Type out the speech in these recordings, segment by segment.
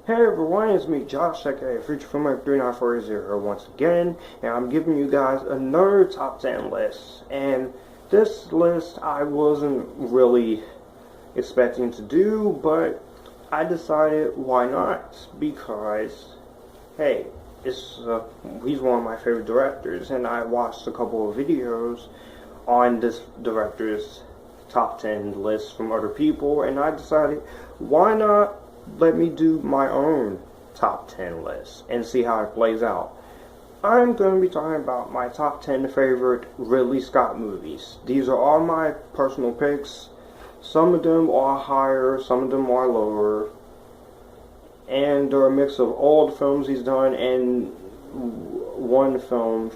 Hey everyone, it's me, Josh, aka Future Filmer 3940 once again, and I'm giving you guys another top 10 list. And this list I wasn't really expecting to do, but I decided why not, because, hey, he's one of my favorite directors, and I watched a couple of videos on this director's top 10 lists from other people, and I decided, why not let me do my own top 10 list and see how it plays out. I'm going to be talking about my top 10 favorite Ridley Scott movies. These are all my personal picks. Some of them are higher, some of them are lower, and they're a mix of all the films he's done and one film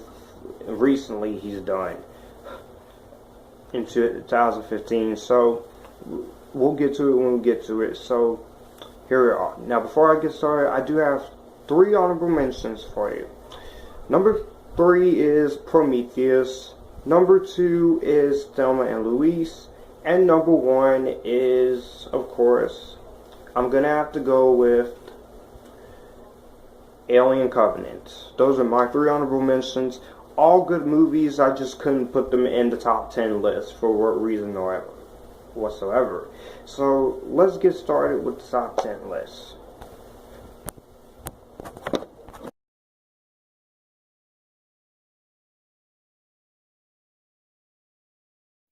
recently he's done in 2015. So we'll get to it when we get to it. So here we are. Now, before I get started, I do have 3 honorable mentions for you. Number 3 is Prometheus. Number 2 is Thelma and Louise. And number 1 is, of course, I'm going to have to go with Alien Covenant. Those are my 3 honorable mentions. All good movies, I just couldn't put them in the top 10 list for what reason whatsoever. So let's get started with the top 10 list.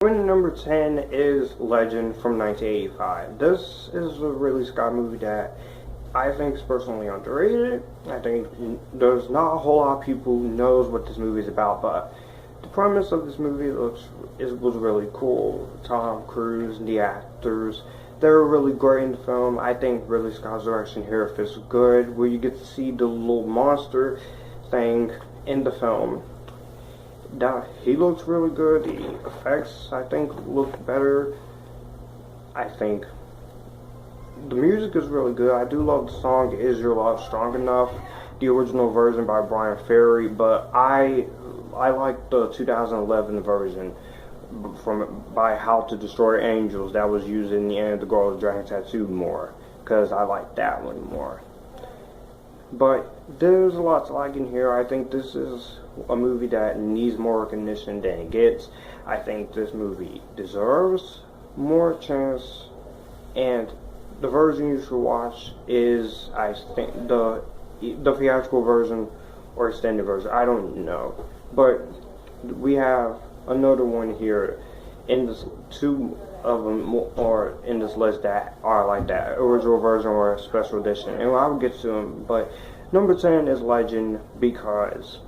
Winner number 10 is Legend from 1985. This is a Ridley Scott movie that I think is personally underrated. I think there's not a whole lot of people who knows what this movie is about, but the premise of this movie was really cool. Tom Cruise and the actors, they were really great in the film. I think Ridley Scott's direction here feels good, where you get to see the little monster thing in the film. He looks really good. The effects, I think, look better. I think the music is really good. I do love the song "Is Your Love Strong Enough," the original version by Brian Ferry, but I like the 2011 version by How to Destroy Angels that was used in the end of The Girl with the Dragon Tattoo more, because I like that one more. But there's a lot to like in here. I think this is a movie that needs more recognition than it gets. I think this movie deserves more chance, and the version you should watch is, I think, the theatrical version or extended version. I don't know, but we have another one here in this, 2 of them or in this list that are like that, original version or a special edition, and I will get to them. But number 10 is Legend, because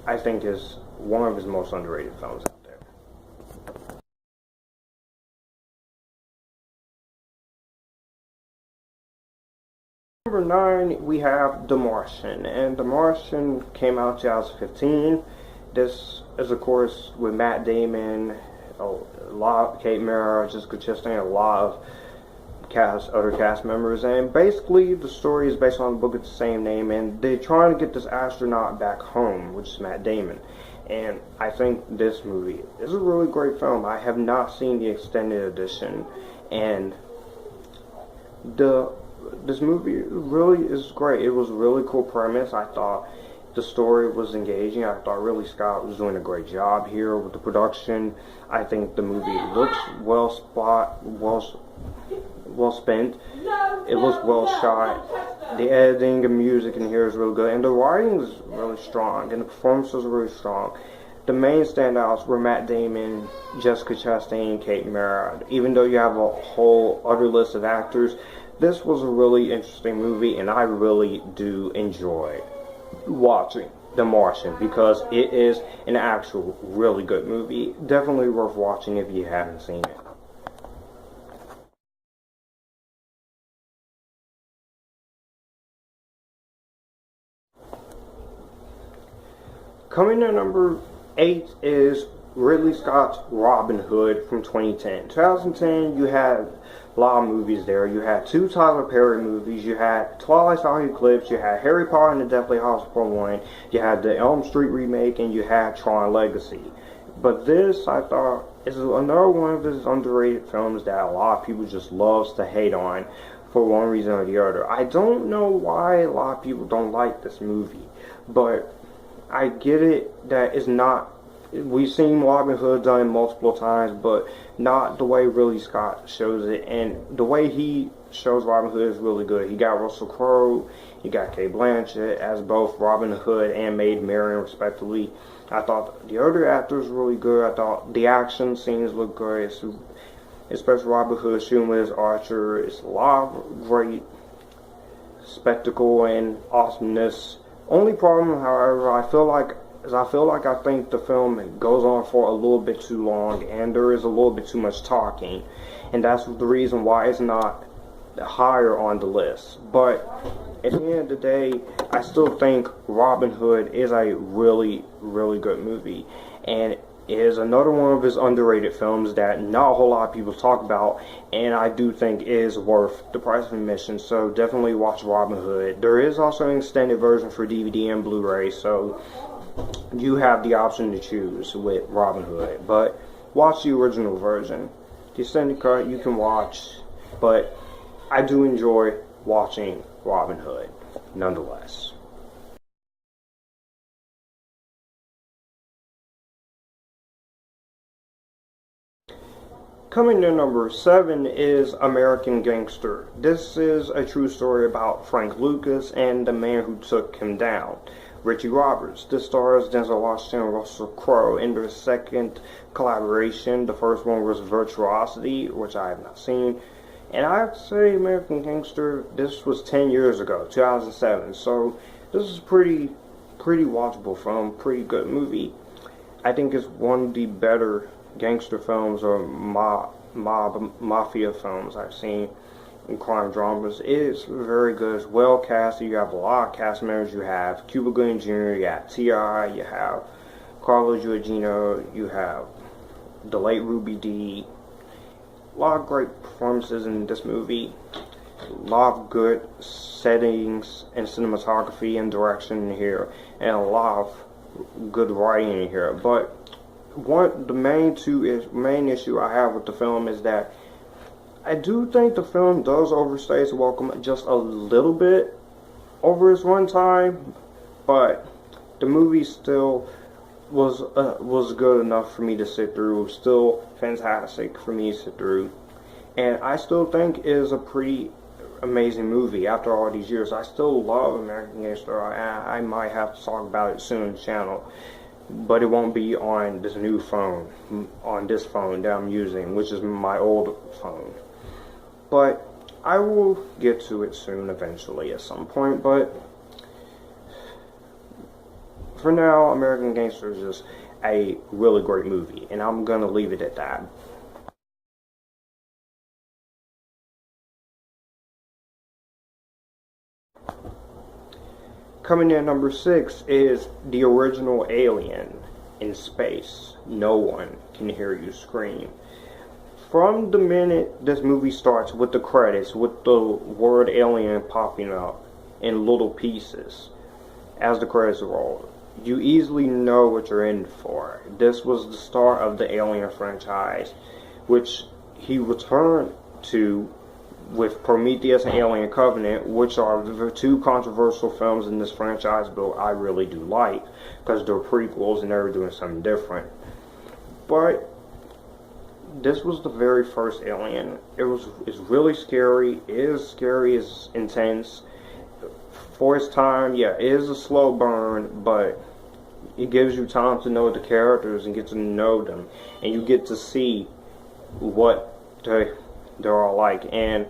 I think is one of his most underrated films out there. Number 9, we have The Martian, and The Martian came out in 2015. This is, of course, with Matt Damon, a lot of Kate Mara, Jessica Chastain, a lot of other cast members, and basically the story is based on a book of the same name, and they're trying to get this astronaut back home, which is Matt Damon. And I think this movie is a really great film. I have not seen the extended edition, and this movie really is great. It was a really cool premise. I thought the story was engaging. I thought Ridley Scott was doing a great job here with the production. I think the movie looks well spent. It looks well shot. The editing and music in here is really good, and the writing is really strong, and the performances are really strong. The main standouts were Matt Damon, Jessica Chastain, Kate Mara. Even though you have a whole other list of actors, this was a really interesting movie, and I really do enjoy watching The Martian, because it is an actual really good movie. Definitely worth watching if you haven't seen it. Coming in number 8 is Ridley Scott's Robin Hood from 2010. 2010, you had a lot of movies there. You had 2 Tyler Perry movies. You had Twilight Zone Eclipse. You had Harry Potter and the Deathly Hallows Part 1. You had the Elm Street remake, and you had Tron Legacy. But this, I thought, is another one of his underrated films that a lot of people just loves to hate on for one reason or the other. I don't know why a lot of people don't like this movie, but I get it that it's not. We've seen Robin Hood done multiple times, but not the way Ridley Scott shows it. And the way he shows Robin Hood is really good. He got Russell Crowe, he got Cate Blanchett as both Robin Hood and Maid Marian, respectively. I thought the other actors were really good. I thought the action scenes looked great, especially Robin Hood shooting with his archer. It's a lot of great spectacle and awesomeness. Only problem, however, I think the film goes on for a little bit too long, and there is a little bit too much talking, and that's the reason why it's not higher on the list. But at the end of the day, I still think Robin Hood is a really, really good movie, and it is another one of his underrated films that not a whole lot of people talk about, and I do think is worth the price of admission. So definitely watch Robin Hood. There is also an extended version for DVD and Blu-ray, so you have the option to choose with Robin Hood, but watch the original version. The extended cut you can watch, but I do enjoy watching Robin Hood nonetheless. Coming to number 7 is American Gangster. This is a true story about Frank Lucas and the man who took him down, Richie Roberts. This stars Denzel Washington and Russell Crowe in their second collaboration. The first one was Virtuosity, which I have not seen. And I have to say, American Gangster, this was 10 years ago, 2007. So this is pretty watchable film, pretty good movie. I think it's one of the better gangster films or mafia films I've seen in crime dramas. It's very good. It's well cast. You have a lot of cast members. You have Cuba Gooding Jr., you have T.I., you have Carlo Giorgino, you have the late Ruby Dee. A lot of great performances in this movie. A lot of good settings and cinematography and direction in here, and a lot of good writing in here. But the main issue I have with the film is that I do think the film does overstay its welcome just a little bit over its runtime, but the movie still was good enough for me to sit through. Still fantastic for me to sit through, and I still think is a pretty amazing movie after all these years. I still love American Gangster. I might have to talk about it soon on the channel, but it won't be on this new phone, on this phone that I'm using, which is my old phone. But I will get to it soon, eventually, at some point. But for now, American Gangster is just a really great movie, and I'm gonna leave it at that. Coming in at number 6 is the original Alien in space. No one can hear you scream. From the minute this movie starts with the credits, with the word alien popping up in little pieces as the credits roll, you easily know what you're in for. This was the start of the Alien franchise, which he returned to with Prometheus and Alien Covenant, which are the two controversial films in this franchise, but I really do like, because they're prequels and they're doing something different. But this was the very first Alien. It's really scary. It is scary. It's intense. For its time, yeah, it is a slow burn, but it gives you time to know the characters and get to know them, and you get to see what they're all like. And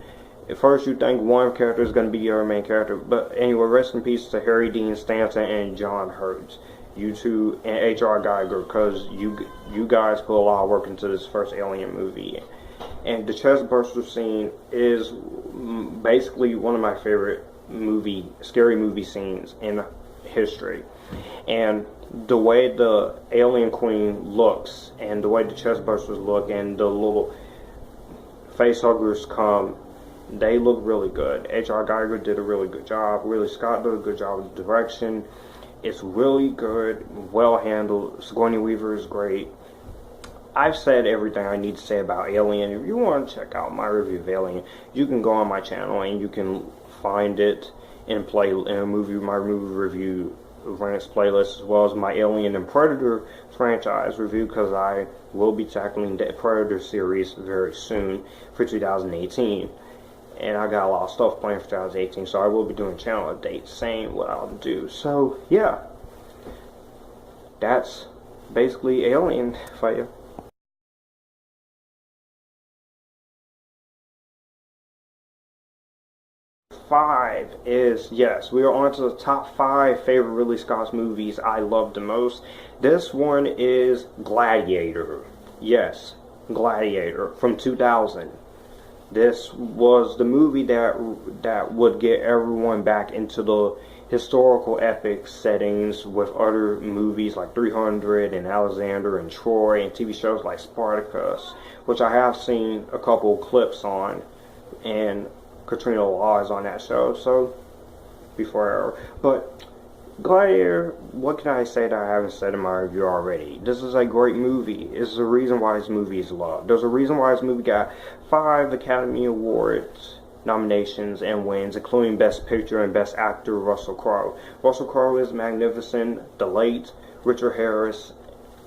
at first you think one character is going to be your main character, but anyway, rest in peace to Harry Dean Stanton and John Hurt, you two, and H.R. Geiger, because you guys put a lot of work into this first Alien movie. And the chest burster scene is basically one of my favorite scary movie scenes in history. And the way the alien queen looks, and the way the chest bursters look, and the little face huggers come, they look really good. H.R. Geiger did a really good job. Ridley Scott did a good job with the direction. It's really good, well handled. Sigourney Weaver is great. I've said everything I need to say about Alien. If you want to check out my review of Alien, you can go on my channel and you can find it in my movie review ranks playlist, as well as my Alien and Predator franchise review, because I will be tackling the Predator series very soon for 2018. And I got a lot of stuff planned for 2018, so I will be doing channel updates saying what I'll do. So, yeah. That's basically Alien for you. Five is, yes, we are on to the top 5 favorite Ridley Scott's movies I love the most. This one is Gladiator. Yes, Gladiator from 2000. This was the movie that would get everyone back into the historical epic settings with other movies like 300 and Alexander and Troy and TV shows like Spartacus, which I have seen a couple clips on, and Katrina Law is on that show, so before, but Gladiator, what can I say that I haven't said in my review already? This is a great movie. It's the reason why this movie is loved. There's a reason why this movie got 5 Academy Awards nominations and wins, including Best Picture and Best Actor Russell Crowe. Russell Crowe is magnificent. The late Richard Harris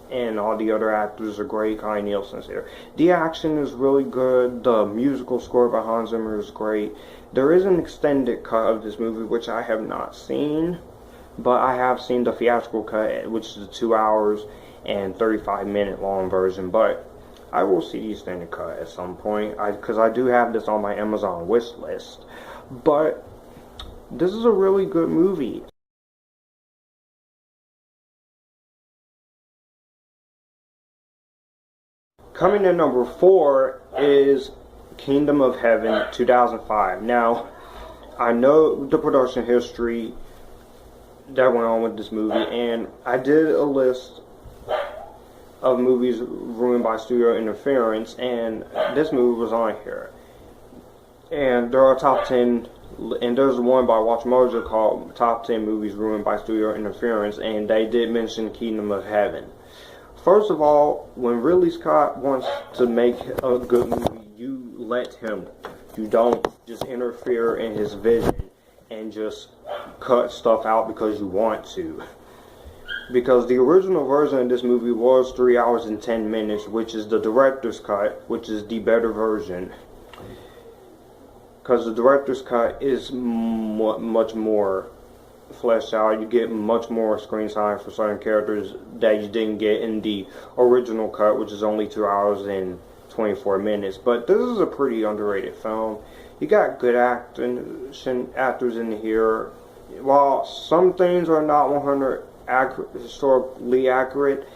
and all the other actors are great. Connie Nielsen's here. The action is really good. The musical score by Hans Zimmer is great. There is an extended cut of this movie, which I have not seen, but I have seen the theatrical cut, which is the 2 hours and 35-minute long version. But I will see the extended cut at some point, because I do have this on my Amazon wish list. But this is a really good movie. Coming in number 4 is Kingdom of Heaven 2005. Now, I know the production history that went on with this movie, and I did a list of movies ruined by studio interference, and this movie was on here. And there are top 10, and there's one by Watch Mojo called Top 10 Movies Ruined by Studio Interference, and they did mention Kingdom of Heaven. First of all, when Ridley Scott wants to make a good movie, you let him. You don't just interfere in his vision and just cut stuff out because you want to. Because the original version of this movie was 3 hours and 10 minutes, which is the director's cut, which is the better version. Because the director's cut is much more fleshed out. You get much more screen time for certain characters that you didn't get in the original cut, which is only 2 hours and 24 minutes. But this is a pretty underrated film. You got good actors in here. While some things are not 100% historically accurate,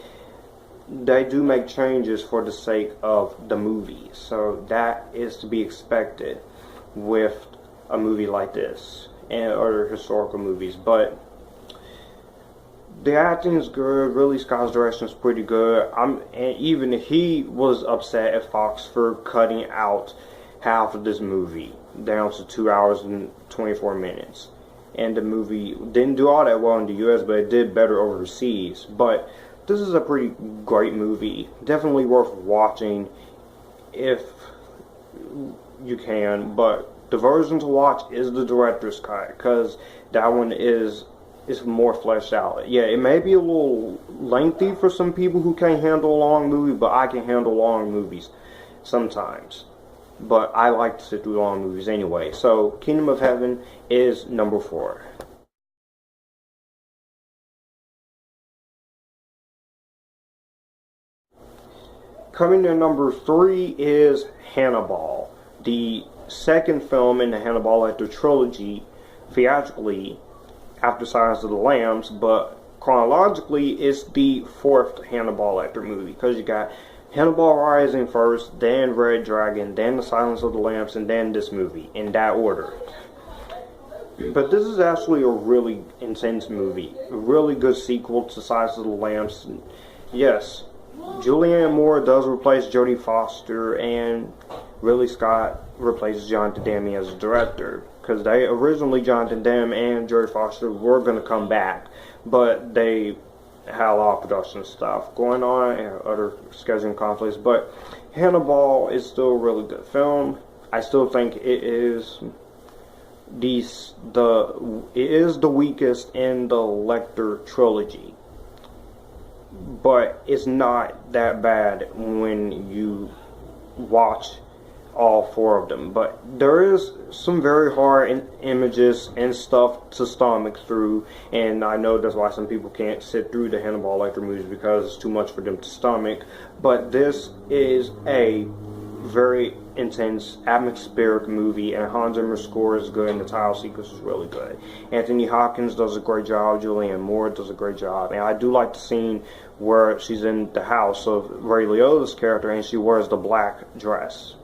they do make changes for the sake of the movie. So that is to be expected with a movie like this and other historical movies. But the acting is good. Ridley Scott's direction is pretty good. And even he was upset at Fox for cutting out half of this movie down to 2 hours and 24 minutes. And the movie didn't do all that well in the US, but it did better overseas. But this is a pretty great movie. Definitely worth watching if you can. But the version to watch is the director's cut, because that one is more fleshed out. Yeah, it may be a little lengthy for some people who can't handle a long movie, but I can handle long movies sometimes. But I like to sit through long movies anyway. So Kingdom of Heaven is number 4. Coming in number 3 is Hannibal, the second film in the Hannibal Lecter trilogy, theatrically after Silence of the Lambs, but chronologically it's the 4th Hannibal Lecter movie, because you got Hannibal Rising first, then Red Dragon, then The Silence of the Lambs, and then this movie, in that order. But this is actually a really intense movie, a really good sequel to Silence of the Lambs. Yes, Julianne Moore does replace Jodie Foster, and Ridley Scott replaces Jonathan Demme as a director, because originally Jonathan Demme and Jodie Foster were going to come back, but they had a lot of production stuff going on and other scheduling conflicts, but Hannibal is still a really good film. I still think it is the weakest in the Lecter trilogy, but it's not that bad when you watch all four of them. But there is some very hard images and stuff to stomach through, and I know that's why some people can't sit through the Hannibal Lecter movies, because it's too much for them to stomach. But this is a very intense, atmospheric movie, and Hans Zimmer's score is good, and the title sequence is really good. Anthony Hopkins does a great job, Julianne Moore does a great job, and I do like the scene where she's in the house of Ray Liotta's character and she wears the black dress.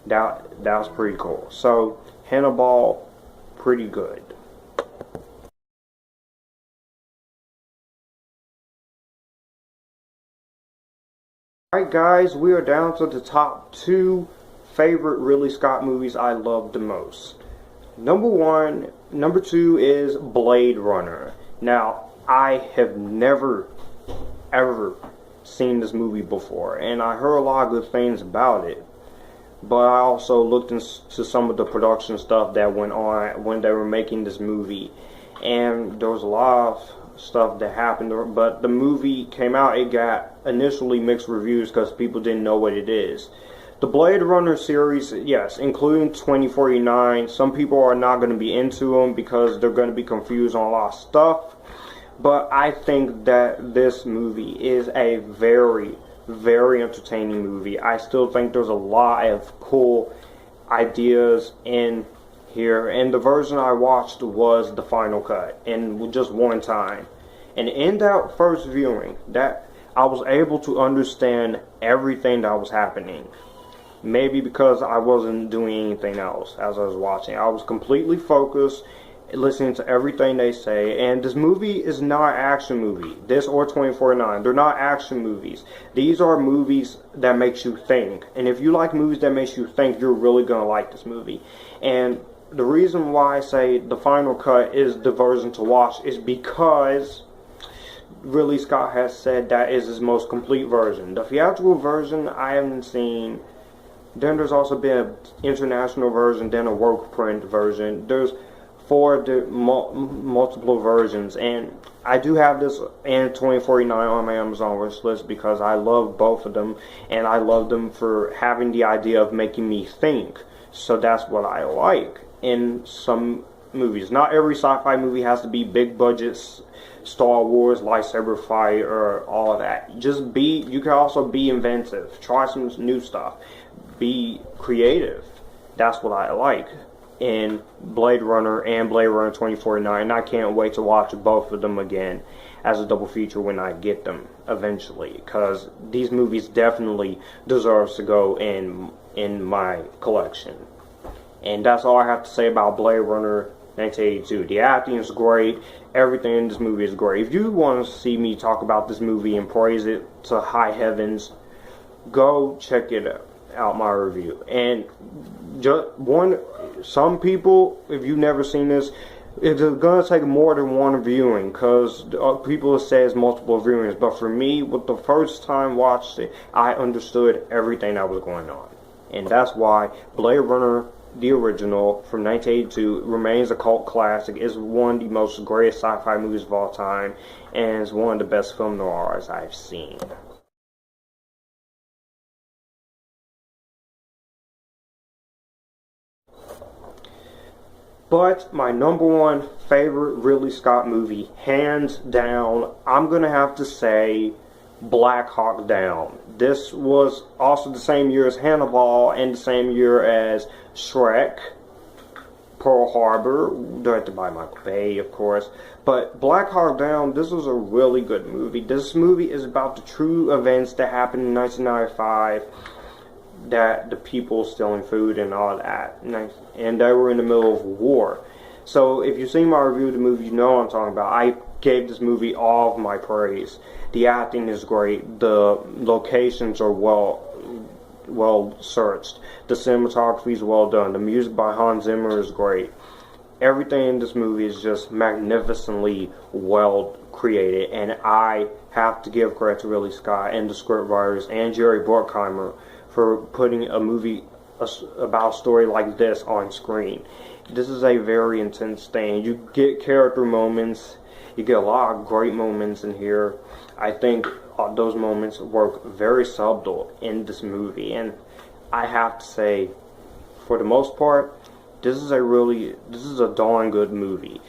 That was pretty cool. So Hannibal, pretty good. Alright guys, we are down to the top 2 favorite Ridley Scott movies I love the most. Number 2 is Blade Runner. Now, I have never ever seen this movie before, and I heard a lot of good things about it. But I also looked into some of the production stuff that went on when they were making this movie, and there was a lot of stuff that happened. But the movie came out, it got initially mixed reviews because people didn't know what it is. The Blade Runner series, yes, including 2049, some people are not going to be into them because they're going to be confused on a lot of stuff. But I think that this movie is a very, very entertaining movie. I still think there's a lot of cool ideas in here, and the version I watched was the final cut, and just one time. And in that first viewing, that I was able to understand everything that was happening. Maybe because I wasn't doing anything else as I was watching. I was completely focused, listening to everything they say. And this movie is not an action movie. This or 2049, they're not action movies. These are movies that makes you think. And if you like movies that makes you think, you're really gonna like this movie. And the reason why I say the final cut is the version to watch is because Ridley Scott has said that is his most complete version. The theatrical version I haven't seen. Then there's also been an international version, then a work print version. There's 4 multiple versions, and I do have this and 2049 on my Amazon wish list because I love both of them, and I love them for having the idea of making me think. So that's what I like in some movies. Not every sci-fi movie has to be big budgets, Star Wars, lightsaber fight, or all of that. You can also be inventive. Try some new stuff. Be creative. That's what I like in Blade Runner and Blade Runner 2049. I can't wait to watch both of them again as a double feature when I get them eventually, because these movies definitely deserves to go in my collection. And that's all I have to say about Blade Runner 1982. The acting is great. Everything in this movie is great. If you want to see me talk about this movie and praise it to high heavens, go check it out my review. And some people, if you've never seen this, it's gonna take more than one viewing, because people say it's multiple viewings. But for me, with the first time watched it, I understood everything that was going on, and that's why Blade Runner, the original from 1982, remains a cult classic. It's one of the most greatest sci-fi movies of all time, and it's one of the best film noirs I've seen. But my number 1 favorite Ridley Scott movie, hands down, I'm gonna have to say Black Hawk Down. This was also the same year as Hannibal and the same year as Shrek, Pearl Harbor, directed by Michael Bay, of course. But Black Hawk Down, this was a really good movie. This movie is about the true events that happened in 1995, that the people stealing food and all that, and they were in the middle of a war. So if you've seen my review of the movie, you know what I'm talking about. I gave this movie all of my praise. The acting is great. The locations are well searched. The cinematography is well done. The music by Hans Zimmer is great. everything in this movie is just magnificently well created, and I have to give credit to Ridley Scott and the scriptwriters and Jerry Bruckheimer for putting a movie about a story like this on screen. This is a very intense thing. You get character moments, you get a lot of great moments in here. I think those moments work very subtle in this movie, and I have to say, for the most part, this is a darn good movie.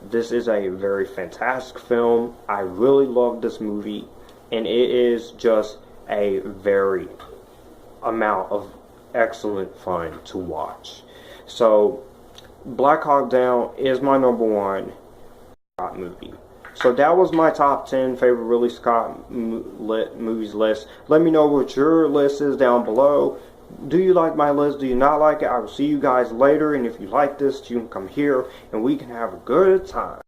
This is a very fantastic film. I really love this movie, and it is just a very amount of excellent fun to watch. So Black Hawk Down is my #1 Scott movie. So that was my top 10 favorite Ridley Scott movies list. Let me know what your list is down below. Do you like my list? Do you not like it? I will see you guys later, and if you like this, you can come here and we can have a good time.